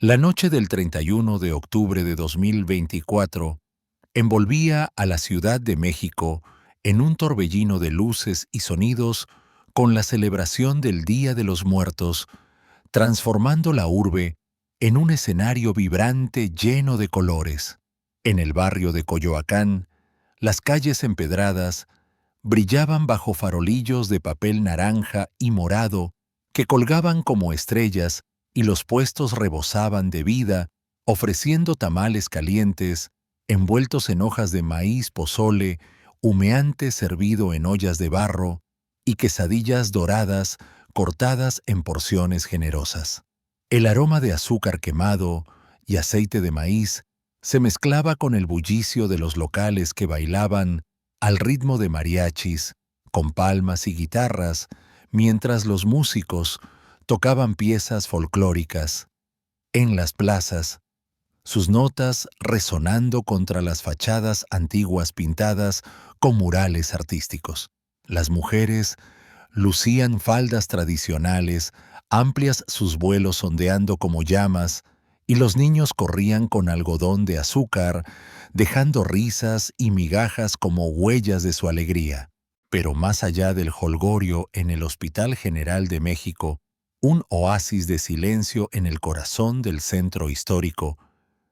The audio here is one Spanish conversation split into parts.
La noche del 31 de octubre de 2024 envolvía a la Ciudad de México en un torbellino de luces y sonidos con la celebración del Día de los Muertos, transformando la urbe en un escenario vibrante lleno de colores. En el barrio de Coyoacán, las calles empedradas brillaban bajo farolillos de papel naranja y morado que colgaban como estrellas y los puestos rebosaban de vida, ofreciendo tamales calientes, envueltos en hojas de maíz pozole, humeante servido en ollas de barro, y quesadillas doradas cortadas en porciones generosas. El aroma de azúcar quemado y aceite de maíz se mezclaba con el bullicio de los locales que bailaban al ritmo de mariachis, con palmas y guitarras, mientras los músicos tocaban piezas folclóricas. En las plazas, sus notas resonando contra las fachadas antiguas pintadas con murales artísticos. Las mujeres lucían faldas tradicionales, amplias sus vuelos ondeando como llamas, y los niños corrían con algodón de azúcar, dejando risas y migajas como huellas de su alegría. Pero más allá del jolgorio en el Hospital General de México, un oasis de silencio en el corazón del centro histórico,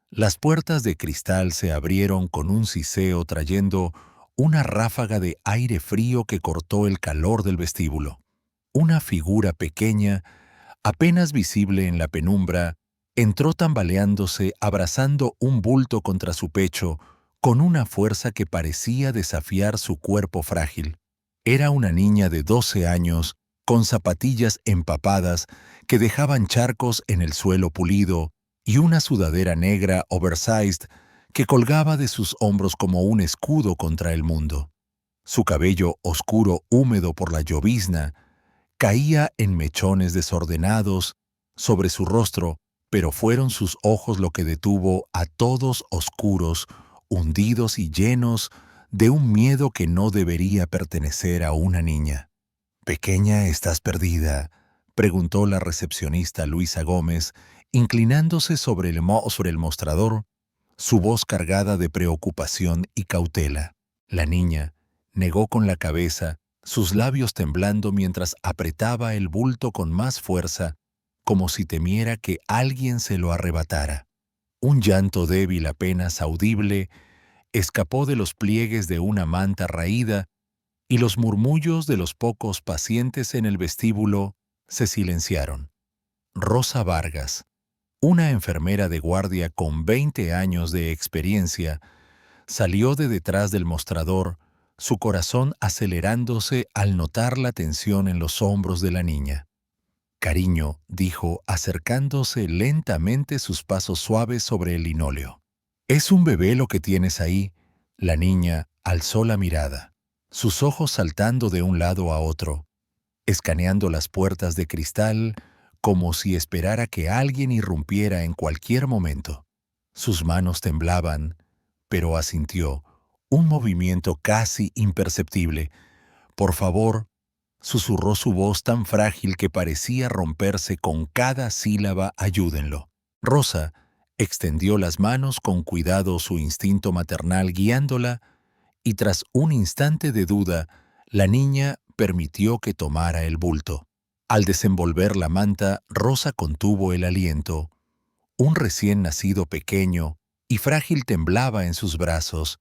las puertas de cristal se abrieron con un siseo trayendo una ráfaga de aire frío que cortó el calor del vestíbulo. Una figura pequeña, apenas visible en la penumbra, entró tambaleándose, abrazando un bulto contra su pecho, con una fuerza que parecía desafiar su cuerpo frágil. Era una niña de 12 años, con zapatillas empapadas que dejaban charcos en el suelo pulido, y una sudadera negra oversized que colgaba de sus hombros como un escudo contra el mundo. Su cabello oscuro, húmedo por la llovizna, caía en mechones desordenados sobre su rostro, pero fueron sus ojos lo que detuvo a todos oscuros, hundidos y llenos de un miedo que no debería pertenecer a una niña. «Pequeña, ¿estás perdida?», preguntó la recepcionista Luisa Gómez, inclinándose sobre el mostrador, su voz cargada de preocupación y cautela. La niña negó con la cabeza, sus labios temblando mientras apretaba el bulto con más fuerza, como si temiera que alguien se lo arrebatara. Un llanto débil apenas audible escapó de los pliegues de una manta raída, y los murmullos de los pocos pacientes en el vestíbulo se silenciaron. Rosa Vargas, una enfermera de guardia con 20 años de experiencia, salió de detrás del mostrador, su corazón acelerándose al notar la tensión en los hombros de la niña. «Cariño», dijo, acercándose lentamente sus pasos suaves sobre el linóleo. «Es un bebé lo que tienes ahí». La niña alzó la mirada, sus ojos saltando de un lado a otro, escaneando las puertas de cristal como si esperara que alguien irrumpiera en cualquier momento. Sus manos temblaban, pero asintió, un movimiento casi imperceptible. «Por favor», susurró su voz tan frágil que parecía romperse con cada sílaba, «ayúdenlo». Rosa extendió las manos con cuidado, su instinto maternal guiándola, y tras un instante de duda, la niña permitió que tomara el bulto. Al desenvolver la manta, Rosa contuvo el aliento. Un recién nacido pequeño y frágil temblaba en sus brazos,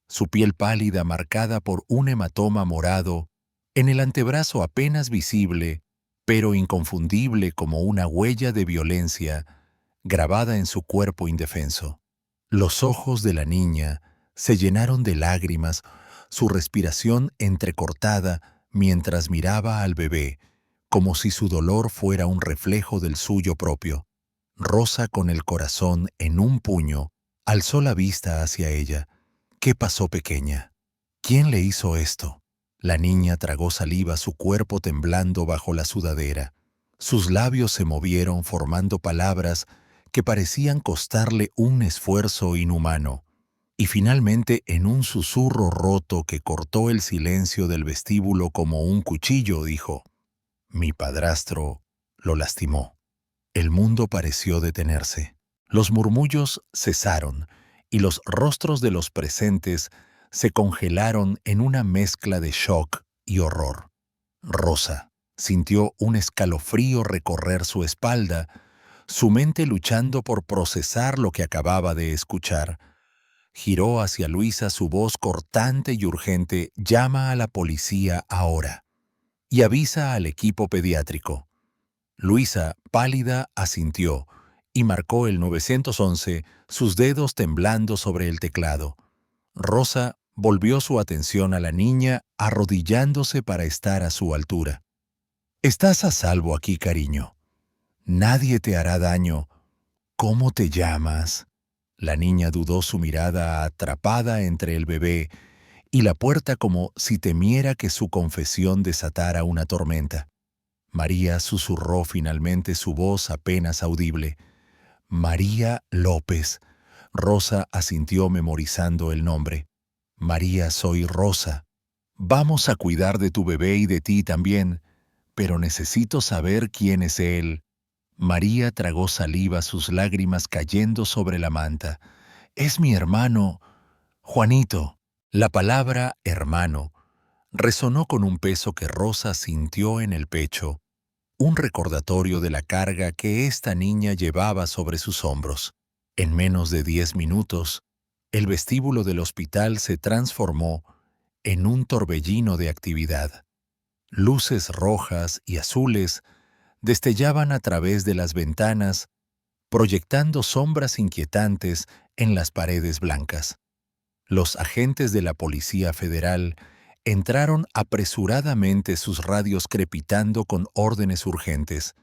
su piel pálida marcada por un hematoma morado, en el antebrazo apenas visible, pero inconfundible como una huella de violencia grabada en su cuerpo indefenso. Los ojos de la niña se llenaron de lágrimas, su respiración entrecortada mientras miraba al bebé, como si su dolor fuera un reflejo del suyo propio. Rosa, con el corazón en un puño, alzó la vista hacia ella. «¿Qué pasó, pequeña? ¿Quién le hizo esto?». La niña tragó saliva, su cuerpo temblando bajo la sudadera. Sus labios se movieron formando palabras que parecían costarle un esfuerzo inhumano. Y finalmente, en un susurro roto que cortó el silencio del vestíbulo como un cuchillo, dijo: «Mi padrastro lo lastimó». El mundo pareció detenerse. Los murmullos cesaron y los rostros de los presentes se congelaron en una mezcla de shock y horror. Rosa sintió un escalofrío recorrer su espalda, su mente luchando por procesar lo que acababa de escuchar. Giró hacia Luisa su voz cortante y urgente: «Llama a la policía ahora y avisa al equipo pediátrico». Luisa, pálida, asintió y marcó el 911, sus dedos temblando sobre el teclado. Rosa volvió su atención a la niña, arrodillándose para estar a su altura. «Estás a salvo aquí, cariño. Nadie te hará daño. ¿Cómo te llamas?». La niña dudó, su mirada atrapada entre el bebé y la puerta, como si temiera que su confesión desatara una tormenta. María susurró finalmente, su voz apenas audible. «María López». Rosa asintió memorizando el nombre. «María, soy Rosa. Vamos a cuidar de tu bebé y de ti también, pero necesito saber quién es él». María tragó saliva, sus lágrimas cayendo sobre la manta. «Es mi hermano, Juanito». La palabra hermano resonó con un peso que Rosa sintió en el pecho, un recordatorio de la carga que esta niña llevaba sobre sus hombros. En menos de 10 minutos, el vestíbulo del hospital se transformó en un torbellino de actividad. Luces rojas y azules destellaban a través de las ventanas, proyectando sombras inquietantes en las paredes blancas. Los agentes de la Policía Federal entraron apresuradamente, sus radios crepitando con órdenes urgentes.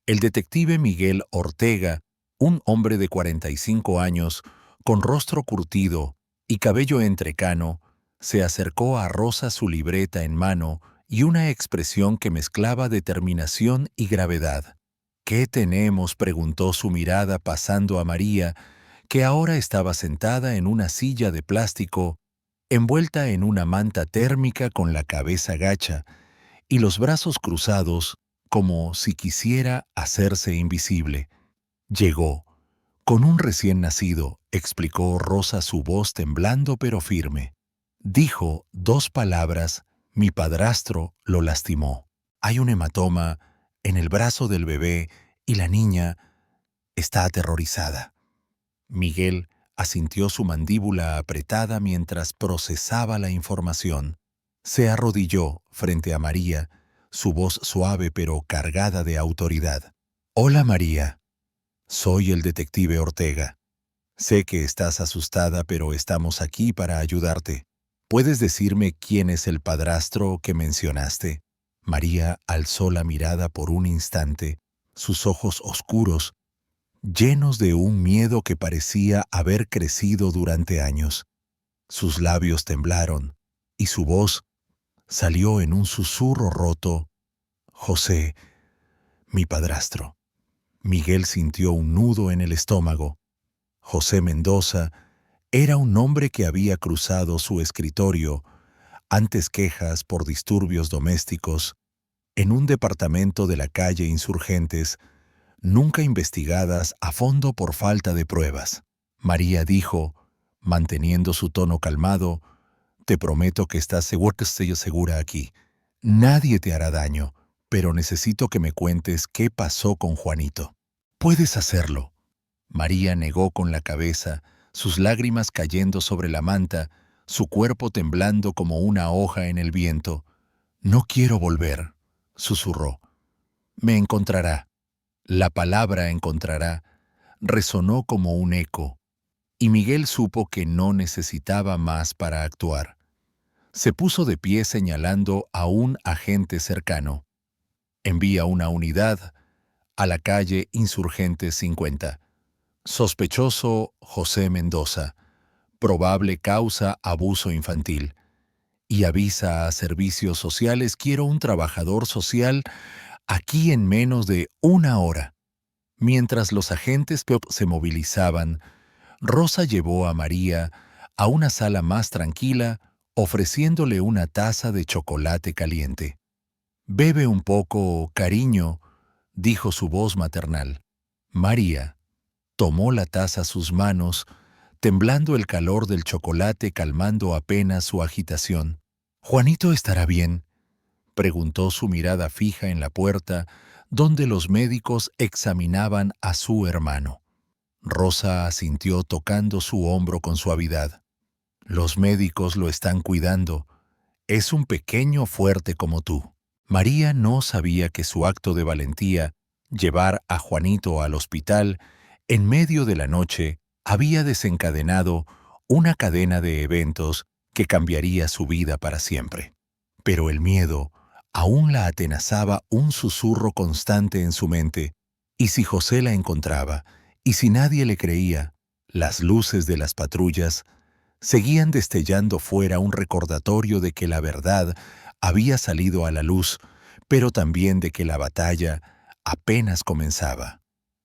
El detective Miguel Ortega, un hombre de 45 años, con rostro curtido y cabello entrecano, se acercó a Rosa, su libreta en mano y una expresión que mezclaba determinación y gravedad. «¿Qué tenemos?», preguntó, su mirada pasando a María, que ahora estaba sentada en una silla de plástico, envuelta en una manta térmica, con la cabeza gacha y los brazos cruzados, como si quisiera hacerse invisible. «Llegó con un recién nacido», explicó Rosa, su voz temblando pero firme. «Dijo 2 palabras, mi padrastro lo lastimó. Hay un hematoma en el brazo del bebé y la niña está aterrorizada». Miguel asintió, su mandíbula apretada mientras procesaba la información. Se arrodilló frente a María, su voz suave pero cargada de autoridad. «Hola, María. Soy el detective Ortega. Sé que estás asustada, pero estamos aquí para ayudarte. ¿Puedes decirme quién es el padrastro que mencionaste?». María alzó la mirada por un instante, sus ojos oscuros, llenos de un miedo que parecía haber crecido durante años. Sus labios temblaron y su voz salió en un susurro roto: «José, mi padrastro». Miguel sintió un nudo en el estómago. José Mendoza era un nombre que había cruzado su escritorio, antes quejas por disturbios domésticos, en un departamento de la calle Insurgentes, nunca investigadas a fondo por falta de pruebas. María dijo, manteniendo su tono calmado: «Te prometo que estás segura aquí. Nadie te hará daño, pero necesito que me cuentes qué pasó con Juanito». «Puedes hacerlo». María negó con la cabeza, sus lágrimas cayendo sobre la manta, su cuerpo temblando como una hoja en el viento. «No quiero volver», susurró. «Me encontrará». La palabra encontrará resonó como un eco, y Miguel supo que no necesitaba más para actuar. Se puso de pie señalando a un agente cercano. «Envía una unidad a la calle Insurgentes 50. Sospechoso José Mendoza. Probable causa abuso infantil. Y avisa a servicios sociales, quiero un trabajador social aquí en menos de 1 hora». Mientras los agentes se movilizaban, Rosa llevó a María a una sala más tranquila, ofreciéndole una taza de chocolate caliente. «Bebe un poco, cariño», dijo su voz maternal. María tomó la taza a sus manos, temblando el calor del chocolate calmando apenas su agitación. «¿Juanito estará bien?», preguntó, su mirada fija en la puerta, donde los médicos examinaban a su hermano. Rosa asintió tocando su hombro con suavidad. «Los médicos lo están cuidando. Es un pequeño fuerte como tú». María no sabía que su acto de valentía, llevar a Juanito al hospital en medio de la noche, había desencadenado una cadena de eventos que cambiaría su vida para siempre. Pero el miedo aún la atenazaba, un susurro constante en su mente. ¿Y si José la encontraba? ¿Y si nadie le creía? Las luces de las patrullas seguían destellando fuera, un recordatorio de que la verdad había salido a la luz, pero también de que la batalla apenas comenzaba.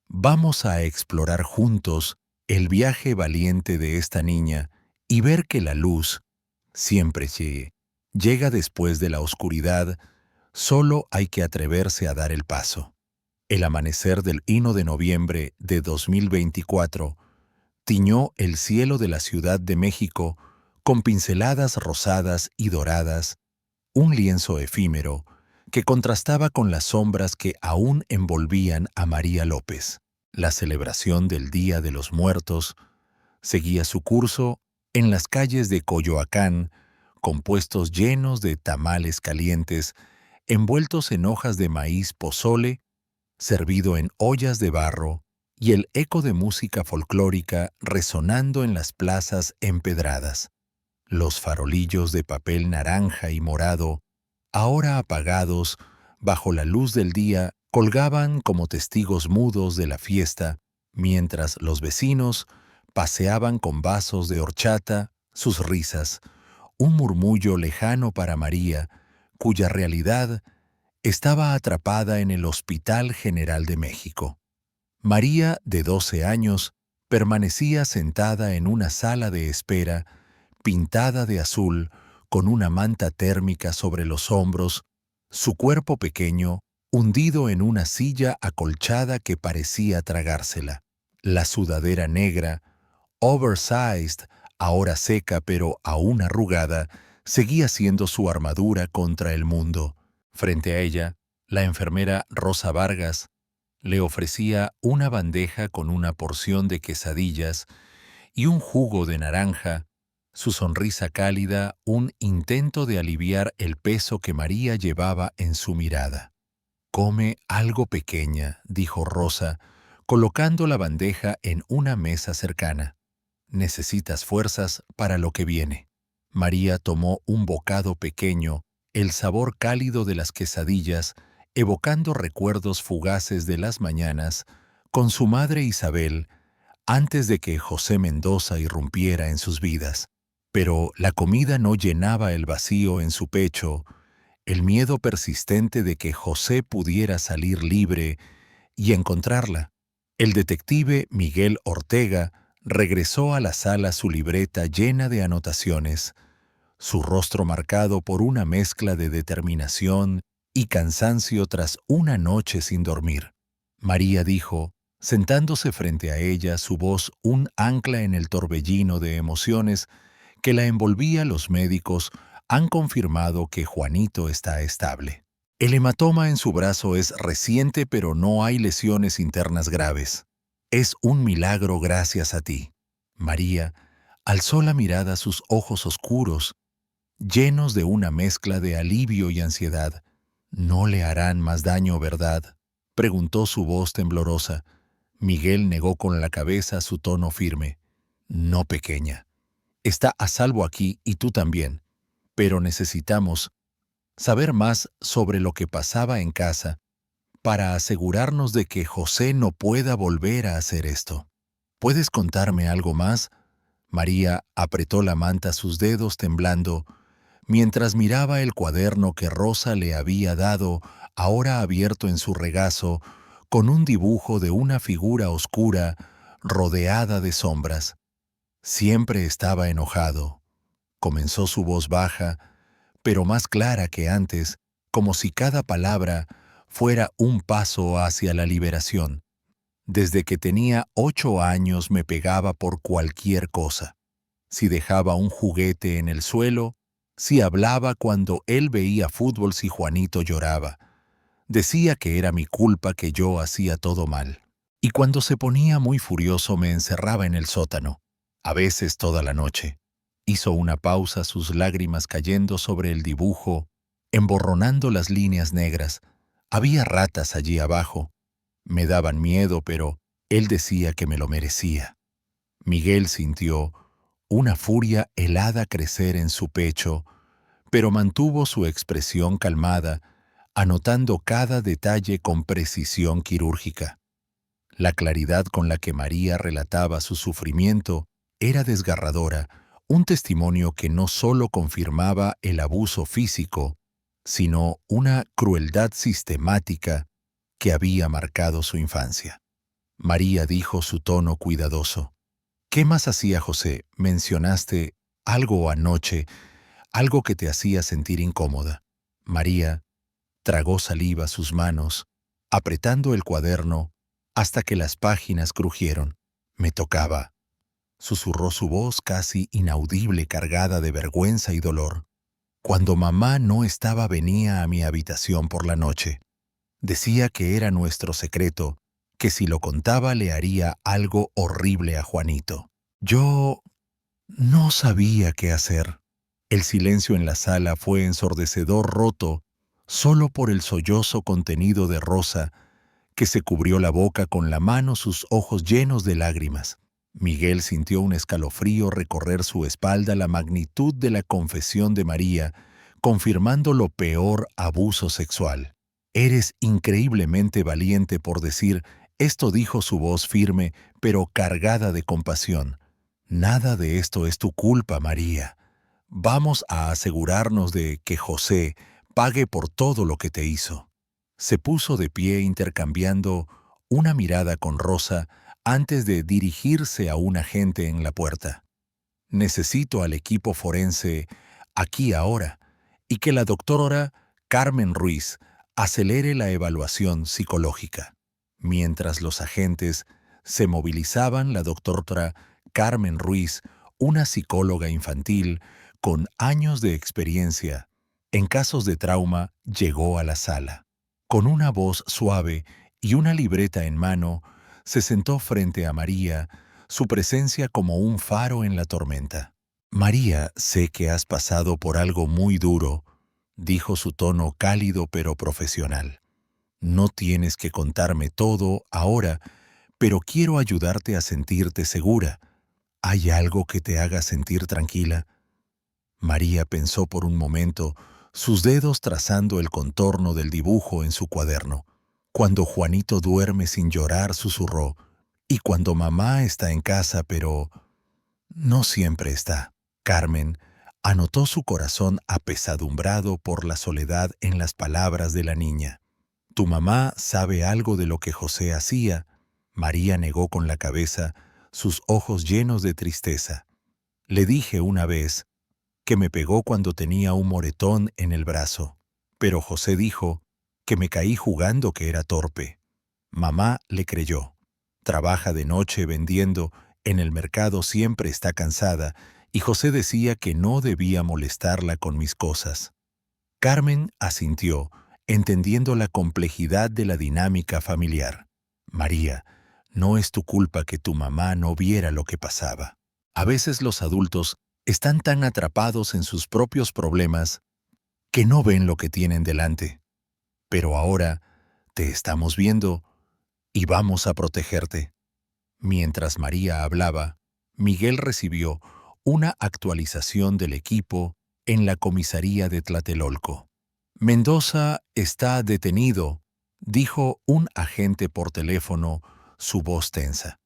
Vamos a explorar juntos el viaje valiente de esta niña y ver que la luz siempre llega después de la oscuridad. Solo hay que atreverse a dar el paso. El amanecer del 1 de noviembre de 2024 tiñó el cielo de la Ciudad de México con pinceladas rosadas y doradas, un lienzo efímero que contrastaba con las sombras que aún envolvían a María López. La celebración del Día de los Muertos seguía su curso en las calles de Coyoacán, con puestos llenos de tamales calientes, envueltos en hojas de maíz pozole, servido en ollas de barro, y el eco de música folclórica resonando en las plazas empedradas. Los farolillos de papel naranja y morado, ahora apagados bajo la luz del día, colgaban como testigos mudos de la fiesta, mientras los vecinos paseaban con vasos de horchata, sus risas, un murmullo lejano para María, cuya realidad estaba atrapada en el Hospital General de México. María, de 12 años, permanecía sentada en una sala de espera, pintada de azul, con una manta térmica sobre los hombros, su cuerpo pequeño hundido en una silla acolchada que parecía tragársela. La sudadera negra, oversized, ahora seca pero aún arrugada, seguía siendo su armadura contra el mundo. Frente a ella, la enfermera Rosa Vargas le ofrecía una bandeja con una porción de quesadillas y un jugo de naranja, su sonrisa cálida un intento de aliviar el peso que María llevaba en su mirada. «Come algo, pequeña», dijo Rosa, colocando la bandeja en una mesa cercana. «Necesitas fuerzas para lo que viene». María tomó un bocado pequeño, el sabor cálido de las quesadillas, evocando recuerdos fugaces de las mañanas con su madre Isabel, antes de que José Mendoza irrumpiera en sus vidas. Pero la comida no llenaba el vacío en su pecho, el miedo persistente de que José pudiera salir libre y encontrarla. El detective Miguel Ortega regresó a la sala, su libreta llena de anotaciones, su rostro marcado por una mezcla de determinación y cansancio tras una noche sin dormir. María dijo, sentándose frente a ella, su voz un ancla en el torbellino de emociones que la envolvía: «Los médicos han confirmado que Juanito está estable. El hematoma en su brazo es reciente, pero no hay lesiones internas graves. Es un milagro gracias a ti». María alzó la mirada, sus ojos oscuros, llenos de una mezcla de alivio y ansiedad. «No le harán más daño, ¿verdad?», preguntó su voz temblorosa. Miguel negó con la cabeza, su tono firme. «No, pequeña. Está a salvo aquí y tú también. Pero necesitamos saber más sobre lo que pasaba en casa para asegurarnos de que José no pueda volver a hacer esto. ¿Puedes contarme algo más?». María apretó la manta, sus dedos temblando, mientras miraba el cuaderno que Rosa le había dado, ahora abierto en su regazo, con un dibujo de una figura oscura rodeada de sombras. «Siempre estaba enojado», comenzó su voz baja, pero más clara que antes, como si cada palabra fuera un paso hacia la liberación. Desde que tenía 8 años me pegaba por cualquier cosa. Si dejaba un juguete en el suelo, si hablaba cuando él veía fútbol, si Juanito lloraba. Decía que era mi culpa, que yo hacía todo mal. Y cuando se ponía muy furioso me encerraba en el sótano, a veces toda la noche. Hizo una pausa, sus lágrimas cayendo sobre el dibujo, emborronando las líneas negras. Había ratas allí abajo. Me daban miedo, pero él decía que me lo merecía. Miguel sintió una furia helada crecer en su pecho, pero mantuvo su expresión calmada, anotando cada detalle con precisión quirúrgica. La claridad con la que María relataba su sufrimiento era desgarradora, un testimonio que no solo confirmaba el abuso físico, sino una crueldad sistemática que había marcado su infancia. María dijo su tono cuidadoso. ¿Qué más hacía José? Mencionaste algo anoche, algo que te hacía sentir incómoda. María tragó saliva sus manos, apretando el cuaderno hasta que las páginas crujieron. Me tocaba. Susurró su voz casi inaudible, cargada de vergüenza y dolor. Cuando mamá no estaba, venía a mi habitación por la noche. Decía que era nuestro secreto, que si lo contaba le haría algo horrible a Juanito. Yo no sabía qué hacer. El silencio en la sala fue ensordecedor, roto solo por el sollozo contenido de Rosa, que se cubrió la boca con la mano, sus ojos llenos de lágrimas. Miguel sintió un escalofrío recorrer su espalda, la magnitud de la confesión de María, confirmando lo peor: abuso sexual. Eres increíblemente valiente por decir esto, dijo su voz firme, pero cargada de compasión. Nada de esto es tu culpa, María. Vamos a asegurarnos de que José pague por todo lo que te hizo. Se puso de pie, intercambiando una mirada con Rosa antes de dirigirse a un agente en la puerta. Necesito al equipo forense aquí ahora, y que la doctora Carmen Ruiz acelere la evaluación psicológica. Mientras los agentes se movilizaban, la doctora Carmen Ruiz, una psicóloga infantil con años de experiencia en casos de trauma, llegó a la sala. Con una voz suave y una libreta en mano, se sentó frente a María, su presencia como un faro en la tormenta. María, sé que has pasado por algo muy duro, dijo su tono cálido pero profesional. No tienes que contarme todo ahora, pero quiero ayudarte a sentirte segura. ¿Hay algo que te haga sentir tranquila? María pensó por un momento, sus dedos trazando el contorno del dibujo en su cuaderno. Cuando Juanito duerme sin llorar, susurró, y cuando mamá está en casa, pero no siempre está. Carmen anotó, su corazón apesadumbrado por la soledad en las palabras de la niña. ¿Tu mamá sabe algo de lo que José hacía? María negó con la cabeza, sus ojos llenos de tristeza. Le dije una vez que me pegó cuando tenía un moretón en el brazo, pero José dijo que me caí jugando, que era torpe. Mamá le creyó. Trabaja de noche vendiendo, en el mercado siempre está cansada, y José decía que no debía molestarla con mis cosas. Carmen asintió, entendiendo la complejidad de la dinámica familiar. María, no es tu culpa que tu mamá no viera lo que pasaba. A veces los adultos están tan atrapados en sus propios problemas que no ven lo que tienen delante. Pero ahora te estamos viendo y vamos a protegerte. Mientras María hablaba, Miguel recibió una actualización del equipo en la comisaría de Tlatelolco. Mendoza está detenido, dijo un agente por teléfono, su voz tensa.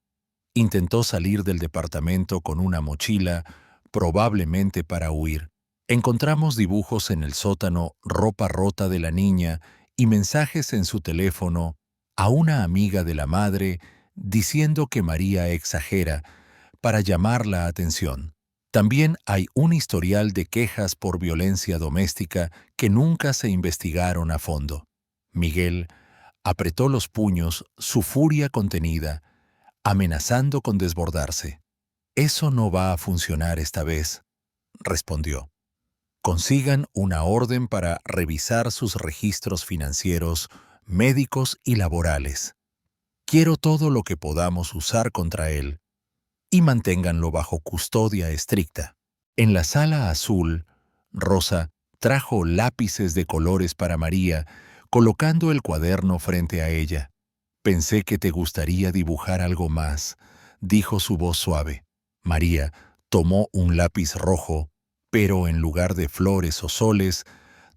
Intentó salir del departamento con una mochila, probablemente para huir. Encontramos dibujos en el sótano, ropa rota de la niña y mensajes en su teléfono a una amiga de la madre diciendo que María exagera para llamar la atención. También hay un historial de quejas por violencia doméstica que nunca se investigaron a fondo. Miguel Apretó los puños, su furia contenida, amenazando con desbordarse. «Eso no va a funcionar esta vez», respondió. «Consigan una orden para revisar sus registros financieros, médicos y laborales. Quiero todo lo que podamos usar contra él y manténganlo bajo custodia estricta». En la sala azul, Rosa trajo lápices de colores para María, colocando el cuaderno frente a ella. «Pensé que te gustaría dibujar algo más», dijo su voz suave. María tomó un lápiz rojo, pero en lugar de flores o soles,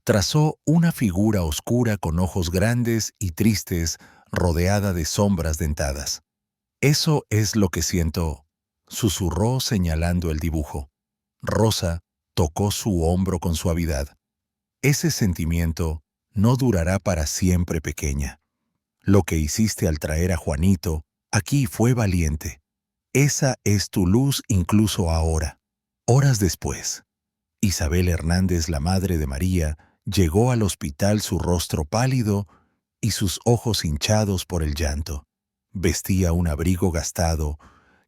trazó una figura oscura con ojos grandes y tristes, rodeada de sombras dentadas. «Eso es lo que siento», susurró señalando el dibujo. Rosa tocó su hombro con suavidad. «Ese sentimiento no durará para siempre, pequeña. Lo que hiciste al traer a Juanito aquí fue valiente. Esa es tu luz incluso ahora». Horas después, Isabel Hernández, la madre de María, llegó al hospital, su rostro pálido y sus ojos hinchados por el llanto. Vestía un abrigo gastado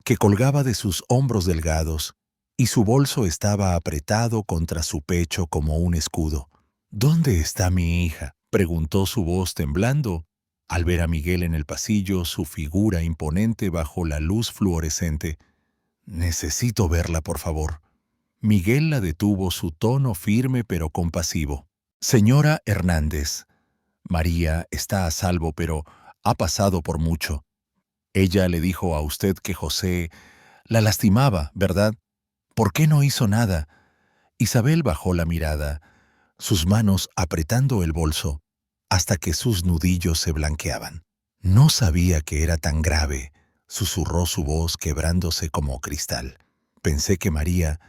que colgaba de sus hombros delgados y su bolso estaba apretado contra su pecho como un escudo. «¿Dónde está mi hija?», preguntó su voz temblando al ver a Miguel en el pasillo, su figura imponente bajo la luz fluorescente. «Necesito verla, por favor». Miguel la detuvo, su tono firme pero compasivo. «Señora Hernández, María está a salvo, pero ha pasado por mucho. Ella le dijo a usted que José la lastimaba, ¿verdad? ¿Por qué no hizo nada?». Isabel bajó la mirada, sus manos apretando el bolso, hasta que sus nudillos se blanqueaban. «No sabía que era tan grave», susurró su voz quebrándose como cristal. «Pensé que María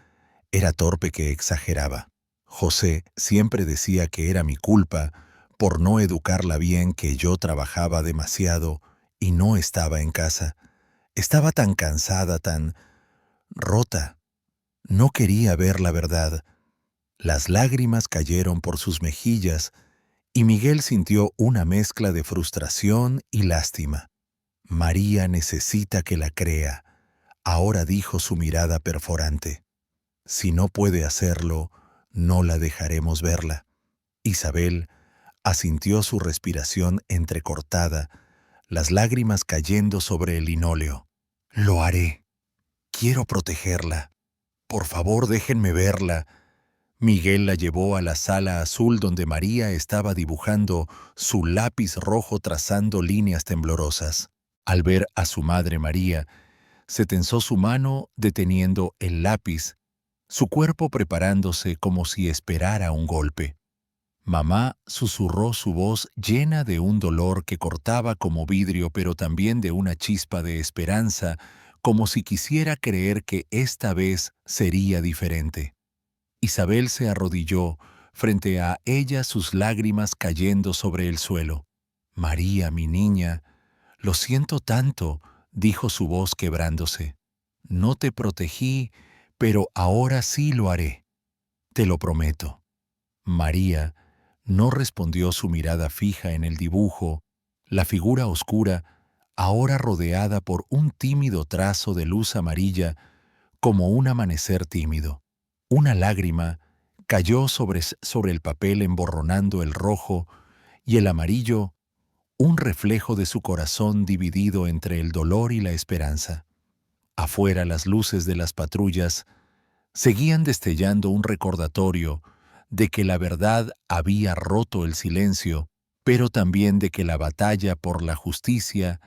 era torpe, que exageraba. José siempre decía que era mi culpa por no educarla bien, que yo trabajaba demasiado y no estaba en casa. Estaba tan cansada, tan rota. No quería ver la verdad». Las lágrimas cayeron por sus mejillas y Miguel sintió una mezcla de frustración y lástima. «María necesita que la crea», ahora dijo su mirada perforante. «Si no puede hacerlo, no la dejaremos verla». Isabel asintió, su respiración entrecortada, las lágrimas cayendo sobre el linóleo. «Lo haré. Quiero protegerla. Por favor, déjenme verla». Miguel la llevó a la sala azul donde María estaba dibujando su lápiz rojo, trazando líneas temblorosas. Al ver a su madre María, se tensó su mano deteniendo el lápiz, su cuerpo preparándose como si esperara un golpe. «Mamá», susurró su voz llena de un dolor que cortaba como vidrio, pero también de una chispa de esperanza, como si quisiera creer que esta vez sería diferente. Isabel se arrodilló frente a ella, sus lágrimas cayendo sobre el suelo. «María, mi niña, lo siento tanto», dijo su voz quebrándose. «No te protegí, pero ahora sí lo haré. Te lo prometo». María no respondió, su mirada fija en el dibujo, la figura oscura, ahora rodeada por un tímido trazo de luz amarilla, como un amanecer tímido. Una lágrima cayó sobre el papel, emborronando el rojo y el amarillo, un reflejo de su corazón dividido entre el dolor y la esperanza. Afuera, las luces de las patrullas seguían destellando, un recordatorio de que la verdad había roto el silencio, pero también de que la batalla por la justicia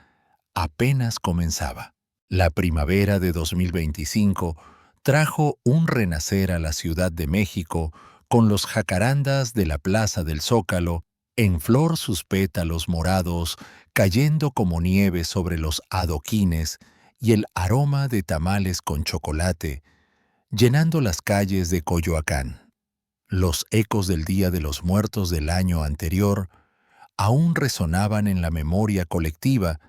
apenas comenzaba. La primavera de 2025 trajo un renacer a la Ciudad de México, con los jacarandas de la Plaza del Zócalo en flor, sus pétalos morados cayendo como nieve sobre los adoquines, y el aroma de tamales con chocolate llenando las calles de Coyoacán. Los ecos del Día de los Muertos del año anterior aún resonaban en la memoria colectiva,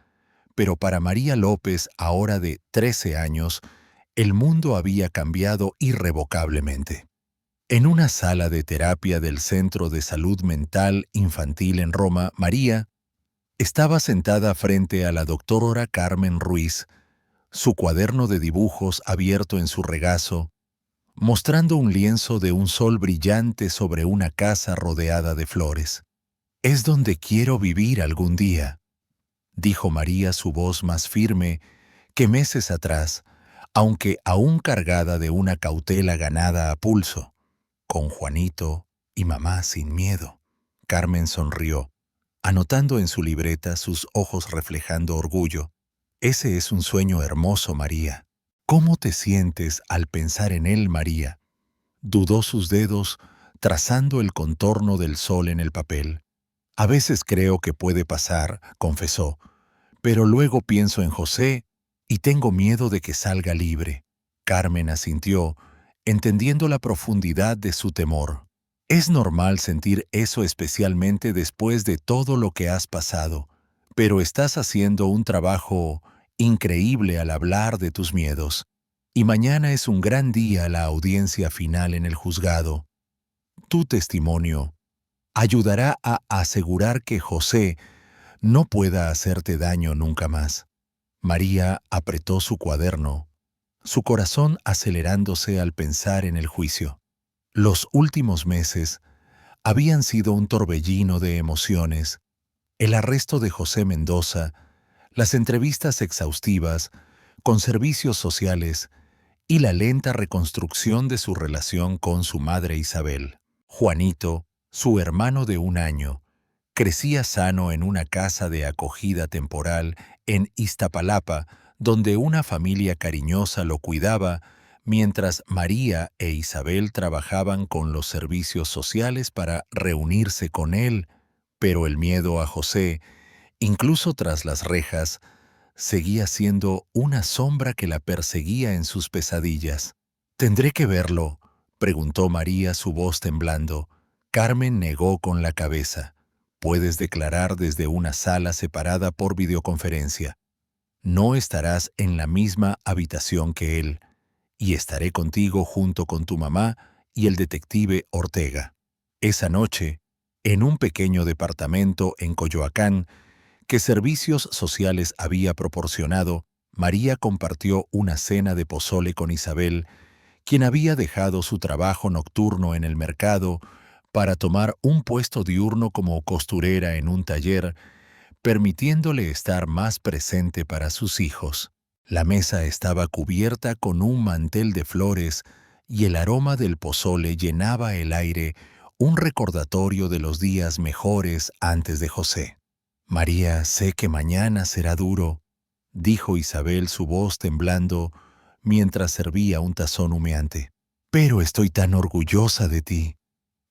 pero para María López, ahora de 13 años, el mundo había cambiado irrevocablemente. En una sala de terapia del Centro de Salud Mental Infantil en Roma, María Estaba sentada frente a la doctora Carmen Ruiz, su cuaderno de dibujos abierto en su regazo, mostrando un lienzo de un sol brillante sobre una casa rodeada de flores. «Es donde quiero vivir algún día», dijo María, su voz más firme que meses atrás, aunque aún cargada de una cautela ganada a pulso. «Con Juanito y mamá sin miedo». Carmen sonrió, anotando en su libreta, sus ojos reflejando orgullo. «Ese es un sueño hermoso, María». «¿Cómo te sientes al pensar en él, María?». Dudó sus dedos, trazando el contorno del sol en el papel. «A veces creo que puede pasar», confesó, «pero luego pienso en José y tengo miedo de que salga libre». Carmen asintió, entendiendo la profundidad de su temor. «Es normal sentir eso, especialmente después de todo lo que has pasado, pero estás haciendo un trabajo increíble al hablar de tus miedos. Y mañana es un gran día, la audiencia final en el juzgado. Tu testimonio ayudará a asegurar que José no pueda hacerte daño nunca más». María apretó su cuaderno, su corazón acelerándose al pensar en el juicio. Los últimos meses habían sido un torbellino de emociones: el arresto de José Mendoza, las entrevistas exhaustivas con servicios sociales y la lenta reconstrucción de su relación con su madre Isabel. Juanito, su hermano de 1 año, crecía sano en una casa de acogida temporal en Iztapalapa, donde una familia cariñosa lo cuidaba, mientras María e Isabel trabajaban con los servicios sociales para reunirse con él. Pero el miedo a José, incluso tras las rejas, seguía siendo una sombra que la perseguía en sus pesadillas. «¿Tendré que verlo?», preguntó María, su voz temblando. Carmen negó con la cabeza. «Puedes declarar desde una sala separada por videoconferencia. No estarás en la misma habitación que él, y estaré contigo junto con tu mamá y el detective Ortega». Esa noche, en un pequeño departamento en Coyoacán que Servicios Sociales había proporcionado, María compartió una cena de pozole con Isabel, quien había dejado su trabajo nocturno en el mercado para tomar un puesto diurno como costurera en un taller, permitiéndole estar más presente para sus hijos. La mesa estaba cubierta con un mantel de flores y el aroma del pozole llenaba el aire, un recordatorio de los días mejores antes de José. «María, sé que mañana será duro», dijo Isabel, su voz temblando mientras servía un tazón humeante. «Pero estoy tan orgullosa de ti.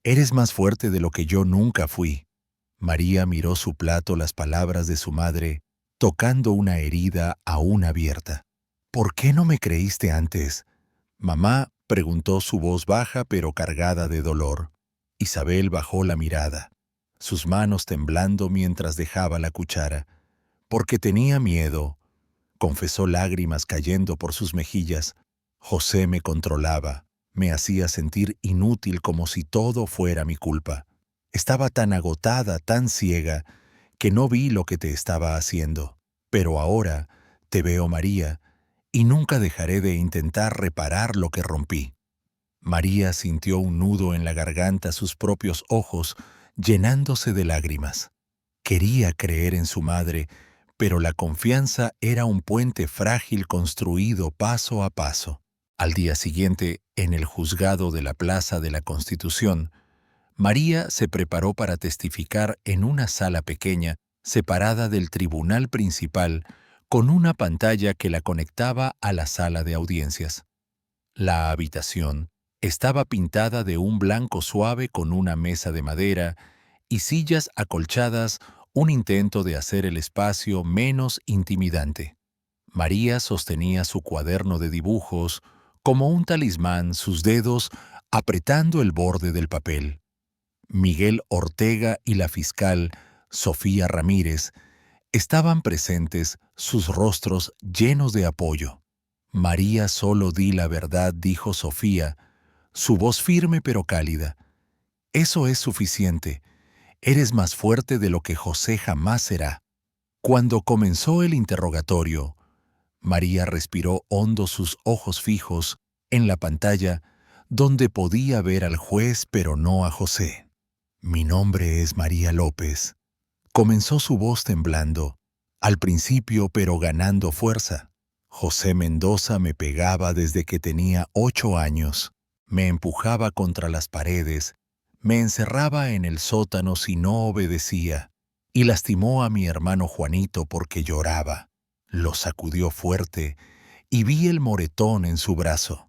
Eres más fuerte de lo que yo nunca fui». María miró su plato, las palabras de su madre, tocando una herida aún abierta. «¿Por qué no me creíste antes?». «Mamá», preguntó, su voz baja pero cargada de dolor. Isabel bajó la mirada, sus manos temblando mientras dejaba la cuchara. «Porque tenía miedo», confesó, lágrimas cayendo por sus mejillas. «José me controlaba, me hacía sentir inútil, como si todo fuera mi culpa. Estaba tan agotada, tan ciega, que no vi lo que te estaba haciendo. Pero ahora te veo, María, y nunca dejaré de intentar reparar lo que rompí». María sintió un nudo en la garganta, sus propios ojos llenándose de lágrimas. Quería creer en su madre, pero la confianza era un puente frágil construido paso a paso. Al día siguiente, en el juzgado de la Plaza de la Constitución, María se preparó para testificar en una sala pequeña, separada del tribunal principal, con una pantalla que la conectaba a la sala de audiencias. La habitación estaba pintada de un blanco suave, con una mesa de madera y sillas acolchadas, un intento de hacer el espacio menos intimidante. María sostenía su cuaderno de dibujos como un talismán, sus dedos apretando el borde del papel. Miguel Ortega y la fiscal, Sofía Ramírez, estaban presentes, sus rostros llenos de apoyo. «María, solo di la verdad», dijo Sofía, su voz firme pero cálida. «Eso es suficiente. Eres más fuerte de lo que José jamás será». Cuando comenzó el interrogatorio, María respiró hondo, sus ojos fijos en la pantalla, donde podía ver al juez pero no a José. «Mi nombre es María López», comenzó su voz temblando, al principio pero ganando fuerza. «José Mendoza me pegaba desde que tenía 8 años, me empujaba contra las paredes, me encerraba en el sótano si no obedecía, y lastimó a mi hermano Juanito porque lloraba. Lo sacudió fuerte y vi el moretón en su brazo».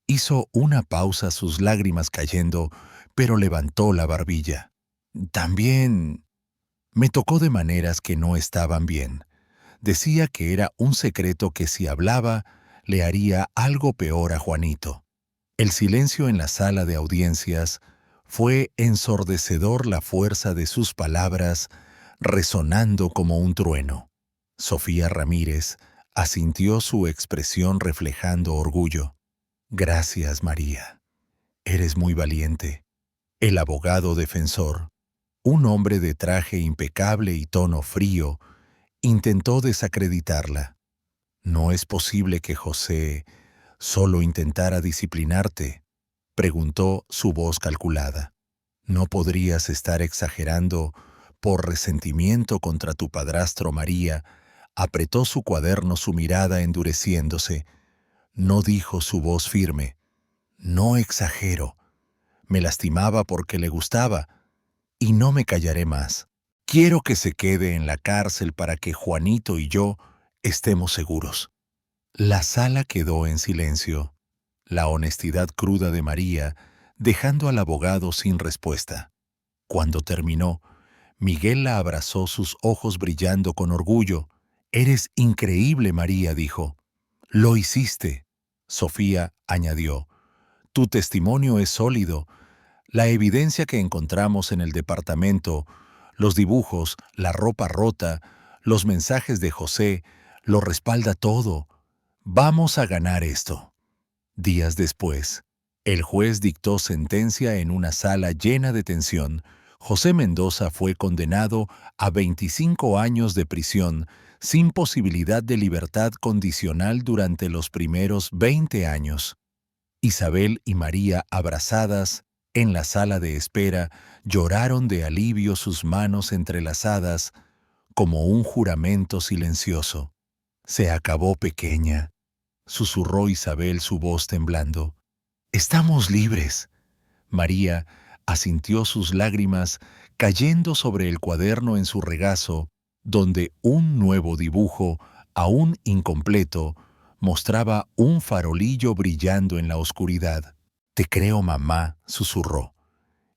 Hizo una pausa, sus lágrimas cayendo, pero levantó la barbilla. «También me tocó de maneras que no estaban bien. Decía que era un secreto, que si hablaba le haría algo peor a Juanito». El silencio en la sala de audiencias fue ensordecedor, la fuerza de sus palabras resonando como un trueno. Sofía Ramírez asintió, su expresión reflejando orgullo. «Gracias, María. Eres muy valiente». El abogado defensor, un hombre de traje impecable y tono frío, intentó desacreditarla. «¿No es posible que José solo intentara disciplinarte?», preguntó, su voz calculada. «¿No podrías estar exagerando por resentimiento contra tu padrastro?» María apretó su cuaderno, su mirada endureciéndose. No, dijo, su voz firme. «No exagero. Me lastimaba porque le gustaba, y no me callaré más. Quiero que se quede en la cárcel para que Juanito y yo estemos seguros». La sala quedó en silencio, la honestidad cruda de María dejando al abogado sin respuesta. Cuando terminó, Miguel la abrazó, sus ojos brillando con orgullo. «Eres increíble, María», dijo. «Lo hiciste». Sofía añadió: «Tu testimonio es sólido. La evidencia que encontramos en el departamento, los dibujos, la ropa rota, los mensajes de José, lo respalda todo. Vamos a ganar esto». Días después, el juez dictó sentencia en una sala llena de tensión. José Mendoza fue condenado a 25 años de prisión sin posibilidad de libertad condicional durante los primeros 20 años. Isabel y María, abrazadas en la sala de espera, lloraron de alivio, sus manos entrelazadas como un juramento silencioso. «Se acabó, pequeña», susurró Isabel, su voz temblando. «Estamos libres». María asintió, sus lágrimas cayendo sobre el cuaderno en su regazo, donde un nuevo dibujo, aún incompleto, mostraba un farolillo brillando en la oscuridad. «Te creo, mamá», susurró,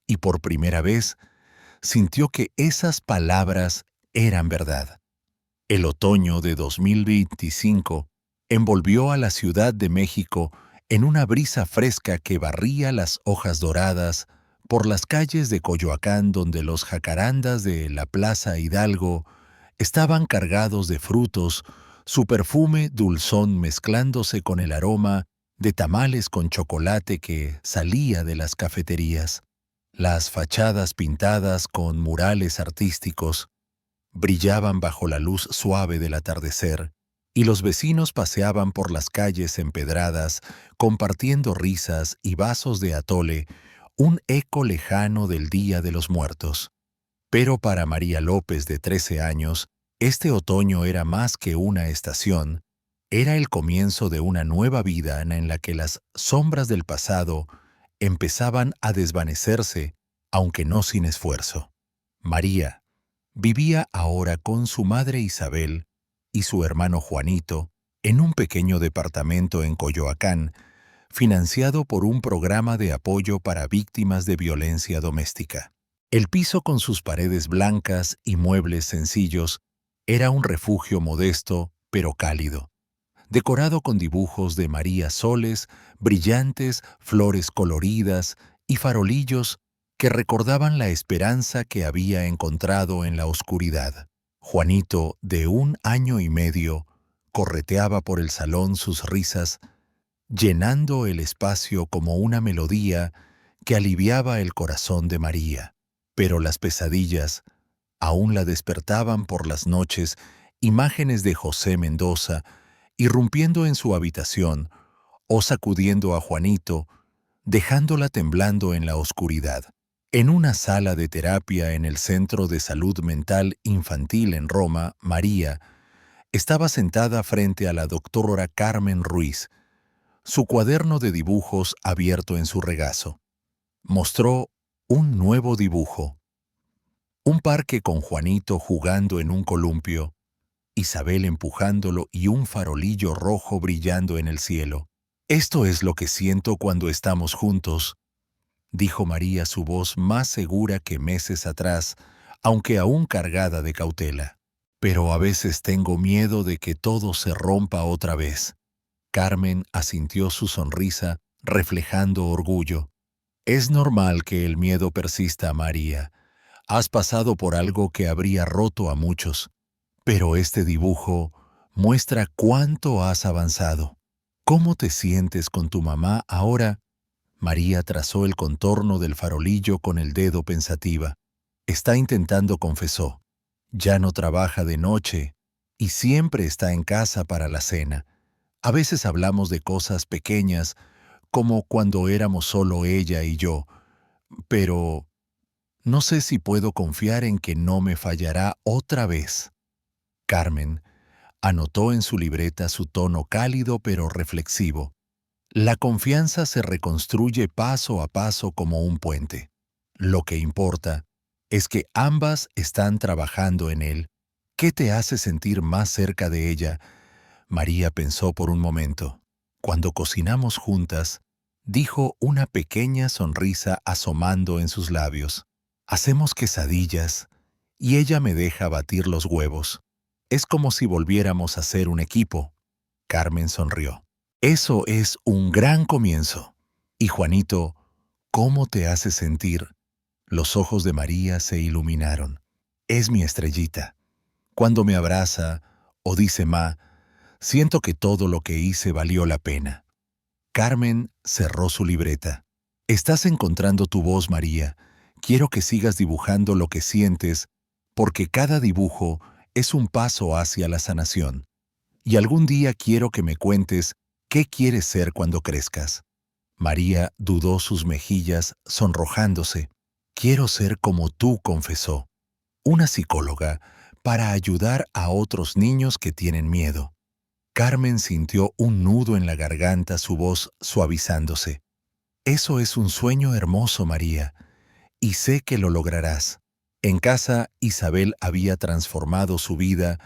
y por primera vez sintió que esas palabras eran verdad. El otoño de 2025 envolvió a la Ciudad de México en una brisa fresca que barría las hojas doradas por las calles de Coyoacán, donde los jacarandas de la Plaza Hidalgo estaban cargados de frutos, su perfume dulzón mezclándose con el aroma de tamales con chocolate que salía de las cafeterías. Las fachadas pintadas con murales artísticos brillaban bajo la luz suave del atardecer, y los vecinos paseaban por las calles empedradas, compartiendo risas y vasos de atole, un eco lejano del Día de los Muertos. Pero para María López, de 13 años, este otoño era más que una estación, era el comienzo de una nueva vida en la que las sombras del pasado empezaban a desvanecerse, aunque no sin esfuerzo. María vivía ahora con su madre Isabel y su hermano Juanito en un pequeño departamento en Coyoacán, financiado por un programa de apoyo para víctimas de violencia doméstica. El piso, con sus paredes blancas y muebles sencillos, era un refugio modesto pero cálido, decorado con dibujos de María soles, brillantes, flores coloridas y farolillos que recordaban la esperanza que había encontrado en la oscuridad. Juanito, de 1 año y medio, correteaba por el salón, sus risas llenando el espacio como una melodía que aliviaba el corazón de María. Pero las pesadillas aún la despertaban por las noches, imágenes de José Mendoza irrumpiendo en su habitación o sacudiendo a Juanito, dejándola temblando en la oscuridad. En una sala de terapia en el Centro de Salud Mental Infantil en Roma, María estaba sentada frente a la doctora Carmen Ruiz, su cuaderno de dibujos abierto en su regazo. Mostró un nuevo dibujo. Un parque con Juanito jugando en un columpio, Isabel empujándolo y un farolillo rojo brillando en el cielo. «Esto es lo que siento cuando estamos juntos», dijo María, su voz más segura que meses atrás, aunque aún cargada de cautela. «Pero a veces tengo miedo de que todo se rompa otra vez». Carmen asintió su sonrisa, reflejando orgullo. «Es normal que el miedo persista, María. Has pasado por algo que habría roto a muchos. Pero este dibujo muestra cuánto has avanzado. ¿Cómo te sientes con tu mamá ahora?» María trazó el contorno del farolillo con el dedo pensativa. «Está intentando», confesó. «Ya no trabaja de noche y siempre está en casa para la cena. A veces hablamos de cosas pequeñas, como cuando éramos solo ella y yo, pero no sé si puedo confiar en que no me fallará otra vez». Carmen anotó en su libreta su tono cálido pero reflexivo. «La confianza se reconstruye paso a paso como un puente. Lo que importa es que ambas están trabajando en él. ¿Qué te hace sentir más cerca de ella?». María pensó por un momento. «Cuando cocinamos juntas», dijo, una pequeña sonrisa asomando en sus labios. «Hacemos quesadillas y ella me deja batir los huevos. Es como si volviéramos a ser un equipo». Carmen sonrió. «Eso es un gran comienzo. Y Juanito, ¿cómo te hace sentir?». Los ojos de María se iluminaron. «Es mi estrellita. Cuando me abraza o dice ma, siento que todo lo que hice valió la pena». Carmen cerró su libreta. «Estás encontrando tu voz, María. Quiero que sigas dibujando lo que sientes, porque cada dibujo es un paso hacia la sanación. Y algún día quiero que me cuentes qué quieres ser cuando crezcas». María dudó, sus mejillas sonrojándose. «Quiero ser como tú», confesó. «Una psicóloga para ayudar a otros niños que tienen miedo». Carmen sintió un nudo en la garganta, su voz suavizándose. «Eso es un sueño hermoso, María, y sé que lo lograrás». En casa, Isabel había transformado su vida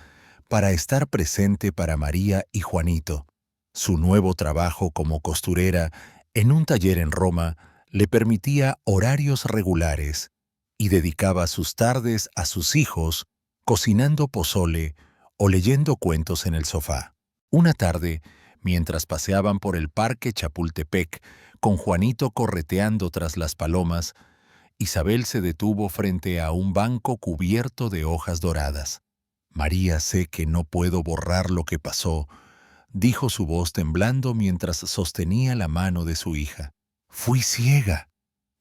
para estar presente para María y Juanito. Su nuevo trabajo como costurera en un taller en Roma le permitía horarios regulares y dedicaba sus tardes a sus hijos cocinando pozole o leyendo cuentos en el sofá. Una tarde, mientras paseaban por el parque Chapultepec, con Juanito correteando tras las palomas, Isabel se detuvo frente a un banco cubierto de hojas doradas. «María, sé que no puedo borrar lo que pasó», dijo, su voz temblando mientras sostenía la mano de su hija. «Fui ciega.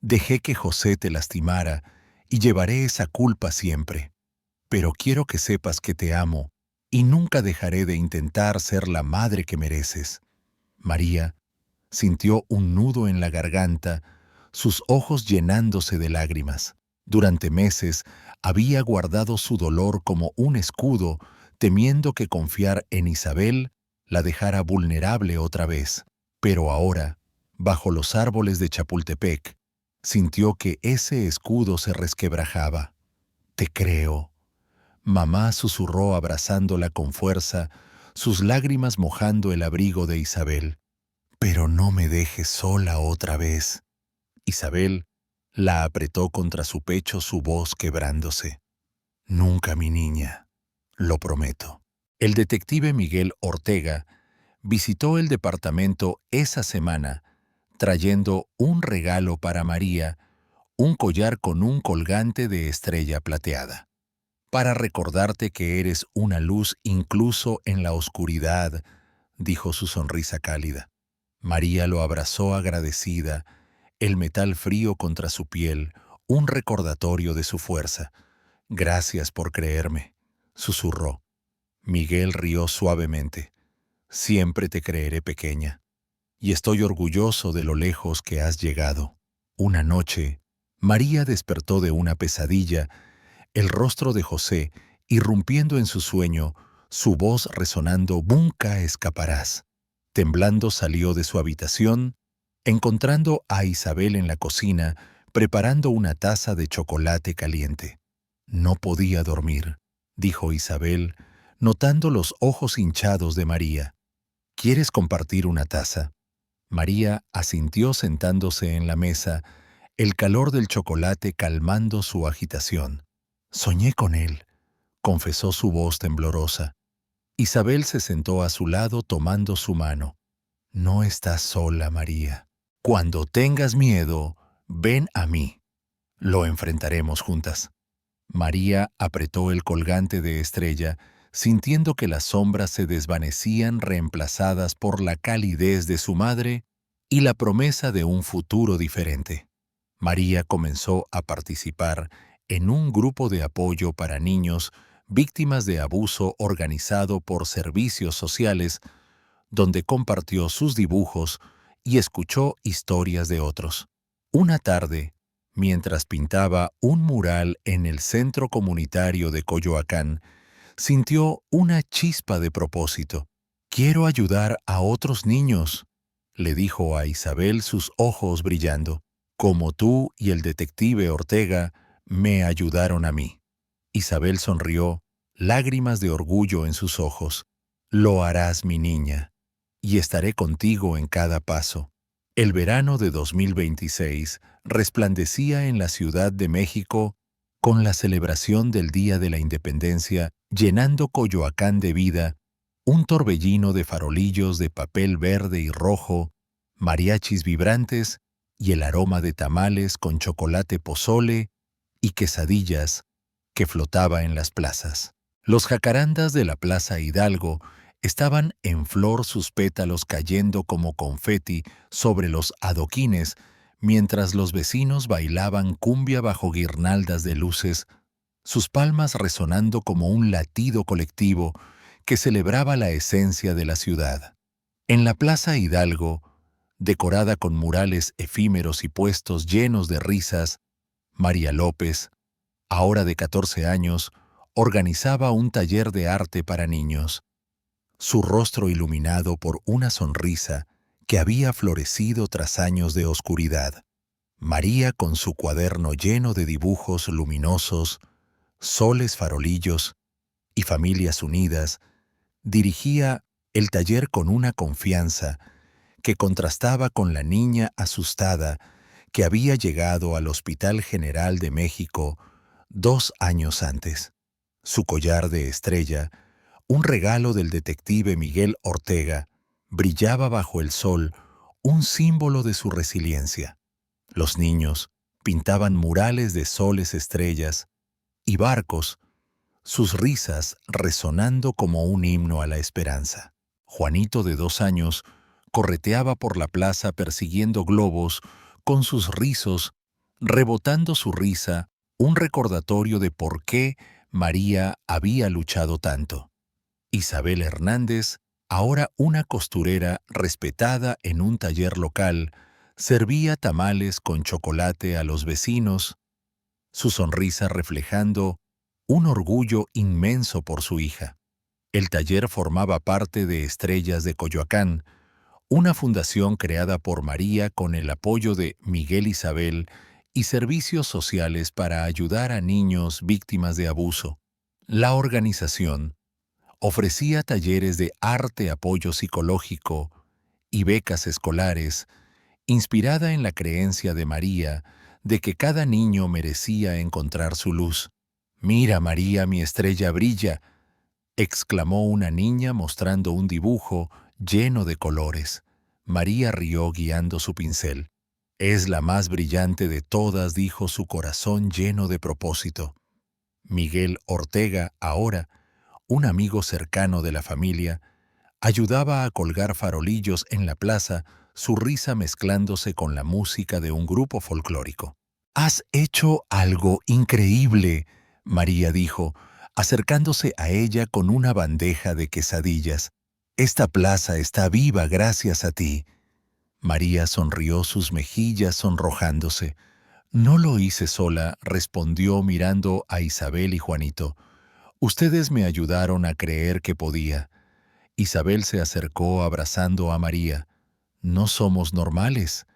Dejé que José te lastimara y llevaré esa culpa siempre. Pero quiero que sepas que te amo y nunca dejaré de intentar ser la madre que mereces». María sintió un nudo en la garganta, sus ojos llenándose de lágrimas. Durante meses había guardado su dolor como un escudo, temiendo que confiar en Isabel la dejara vulnerable otra vez. Pero ahora, bajo los árboles de Chapultepec, sintió que ese escudo se resquebrajaba. «Te creo», mamá susurró abrazándola con fuerza, sus lágrimas mojando el abrigo de Isabel. «Pero no me dejes sola otra vez». Isabel la apretó contra su pecho, su voz quebrándose. «Nunca, mi niña, lo prometo». El detective Miguel Ortega visitó el departamento esa semana, trayendo un regalo para María, un collar con un colgante de estrella plateada. «Para recordarte que eres una luz incluso en la oscuridad», dijo, su sonrisa cálida. María lo abrazó agradecida, el metal frío contra su piel, un recordatorio de su fuerza. «Gracias por creerme», susurró. Miguel rió suavemente. Siempre te creeré pequeña, y estoy orgulloso de lo lejos que has llegado. Una noche, María despertó de una pesadilla, el rostro de José irrumpiendo en su sueño, su voz resonando «Nunca escaparás». Temblando salió de su habitación, encontrando a Isabel en la cocina preparando una taza de chocolate caliente. No podía dormir, dijo Isabel, notando los ojos hinchados de María. ¿Quieres compartir una taza? María asintió sentándose en la mesa, el calor del chocolate calmando su agitación. Soñé con él, confesó su voz temblorosa. Isabel se sentó a su lado tomando su mano. No estás sola, María. Cuando tengas miedo, ven a mí. Lo enfrentaremos juntas. María apretó el colgante de Estrella, sintiendo que las sombras se desvanecían reemplazadas por la calidez de su madre y la promesa de un futuro diferente. María comenzó a participar en un grupo de apoyo para niños víctimas de abuso organizado por servicios sociales, donde compartió sus dibujos y escuchó historias de otros. Una tarde, mientras pintaba un mural en el centro comunitario de Coyoacán, sintió una chispa de propósito. «Quiero ayudar a otros niños», le dijo a Isabel, sus ojos brillando, «como tú y el detective Ortega me ayudaron a mí». Isabel sonrió, lágrimas de orgullo en sus ojos. «Lo harás, mi niña, y estaré contigo en cada paso». El verano de 2026 resplandecía en la Ciudad de México con la celebración del Día de la Independencia, llenando Coyoacán de vida, un torbellino de farolillos de papel verde y rojo, mariachis vibrantes y el aroma de tamales con chocolate pozole y quesadillas que flotaba en las plazas. Los jacarandas de la Plaza Hidalgo estaban en flor, sus pétalos cayendo como confeti sobre los adoquines, mientras los vecinos bailaban cumbia bajo guirnaldas de luces, sus palmas resonando como un latido colectivo que celebraba la esencia de la ciudad. En la Plaza Hidalgo, decorada con murales efímeros y puestos llenos de risas, María López, ahora de 14 años, organizaba un taller de arte para niños. Su rostro iluminado por una sonrisa que había florecido tras años de oscuridad. María, con su cuaderno lleno de dibujos luminosos, soles farolillos y familias unidas, dirigía el taller con una confianza que contrastaba con la niña asustada que había llegado al Hospital General de México 2 años antes. Su collar de estrella, un regalo del detective Miguel Ortega, brillaba bajo el sol, un símbolo de su resiliencia. Los niños pintaban murales de soles, estrellas y barcos, sus risas resonando como un himno a la esperanza. Juanito, de 2 años, correteaba por la plaza persiguiendo globos, con sus rizos, rebotando su risa, un recordatorio de por qué María había luchado tanto. Isabel Hernández, ahora una costurera respetada en un taller local, servía tamales con chocolate a los vecinos, su sonrisa reflejando un orgullo inmenso por su hija. El taller formaba parte de Estrellas de Coyoacán, una fundación creada por María con el apoyo de Miguel Isabel y servicios sociales para ayudar a niños víctimas de abuso. La organización ofrecía talleres de arte, apoyo psicológico y becas escolares, inspirada en la creencia de María de que cada niño merecía encontrar su luz. «Mira, María, mi estrella brilla», exclamó una niña mostrando un dibujo lleno de colores. María rió guiando su pincel. «Es la más brillante de todas», dijo, su corazón lleno de propósito. Miguel Ortega, ahora un amigo cercano de la familia, ayudaba a colgar farolillos en la plaza, su risa mezclándose con la música de un grupo folclórico. «Has hecho algo increíble», María dijo, acercándose a ella con una bandeja de quesadillas. «Esta plaza está viva gracias a ti». María sonrió, sus mejillas sonrojándose. «No lo hice sola», respondió mirando a Isabel y Juanito. «Ustedes me ayudaron a creer que podía». Isabel se acercó abrazando a María. «No somos normales»,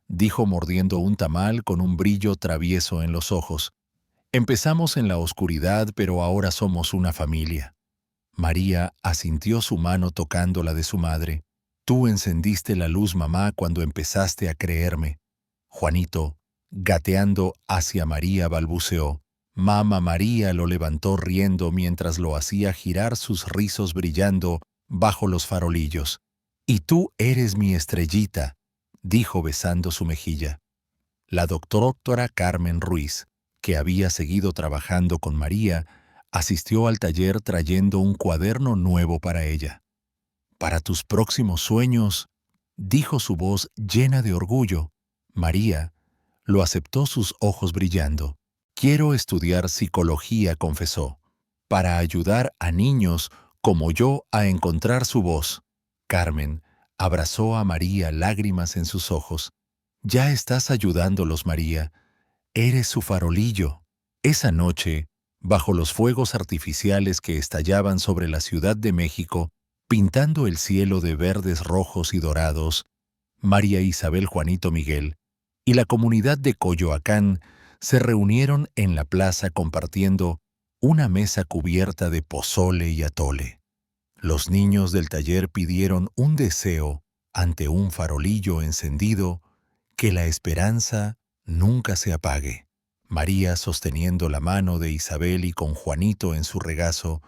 dijo mordiendo un tamal con un brillo travieso en los ojos. «Empezamos en la oscuridad, pero ahora somos una familia». María asintió, su mano tocando la de su madre. «Tú encendiste la luz, mamá, cuando empezaste a creerme». Juanito, gateando hacia María, balbuceó. «Mamá». María lo levantó riendo mientras lo hacía girar, sus rizos brillando bajo los farolillos. «Y tú eres mi estrellita», dijo besando su mejilla. La doctora Carmen Ruiz, que había seguido trabajando con María, asistió al taller trayendo un cuaderno nuevo para ella. «Para tus próximos sueños», dijo su voz llena de orgullo. María lo aceptó, sus ojos brillando. «Quiero estudiar psicología», confesó, «para ayudar a niños como yo a encontrar su voz». Carmen abrazó a María, lágrimas en sus ojos. «Ya estás ayudándolos, María. Eres su farolillo». Esa noche, bajo los fuegos artificiales que estallaban sobre la Ciudad de México, pintando el cielo de verdes, rojos y dorados, María Isabel, Juanito, Miguel y la comunidad de Coyoacán se reunieron en la plaza compartiendo una mesa cubierta de pozole y atole. Los niños del taller pidieron un deseo ante un farolillo encendido: que la esperanza nunca se apague. María, sosteniendo la mano de Isabel y con Juanito en su regazo,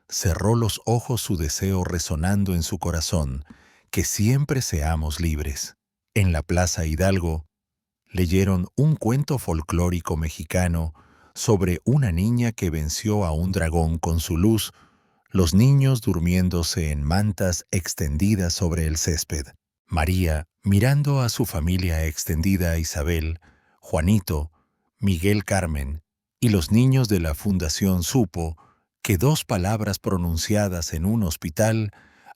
cerró los ojos, su deseo resonando en su corazón: que siempre seamos libres. En la Plaza Hidalgo, leyeron un cuento folclórico mexicano sobre una niña que venció a un dragón con su luz, los niños durmiéndose en mantas extendidas sobre el césped. María, mirando a su familia extendida, Isabel, Juanito, Miguel, Carmen y los niños de la fundación, supo que 2 palabras pronunciadas en un hospital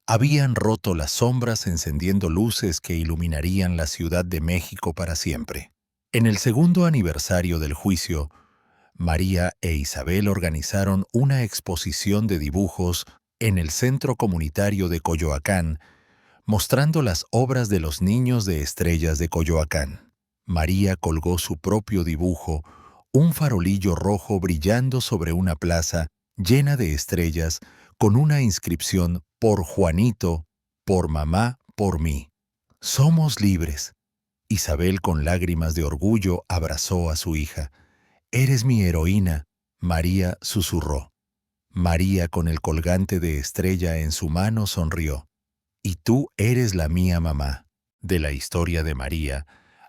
habían roto las sombras, encendiendo luces que iluminarían la Ciudad de México para siempre. En el segundo aniversario del juicio, María e Isabel organizaron una exposición de dibujos en el Centro Comunitario de Coyoacán, mostrando las obras de los niños de estrellas de Coyoacán. María colgó su propio dibujo, un farolillo rojo brillando sobre una plaza llena de estrellas, con una inscripción: «Por Juanito, por mamá, por mí. Somos libres». Isabel, con lágrimas de orgullo, abrazó a su hija. «Eres mi heroína», María susurró. María, con el colgante de estrella en su mano, sonrió. «Y tú eres la mía, mamá». De la historia de María,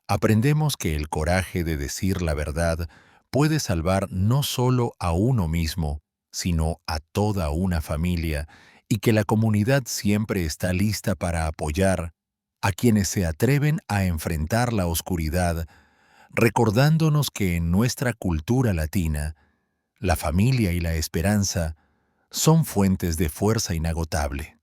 aprendemos que el coraje de decir la verdad puede salvar no solo a uno mismo, sino a toda una familia, y que la comunidad siempre está lista para apoyar a quienes se atreven a enfrentar la oscuridad, recordándonos que en nuestra cultura latina, la familia y la esperanza son fuentes de fuerza inagotable.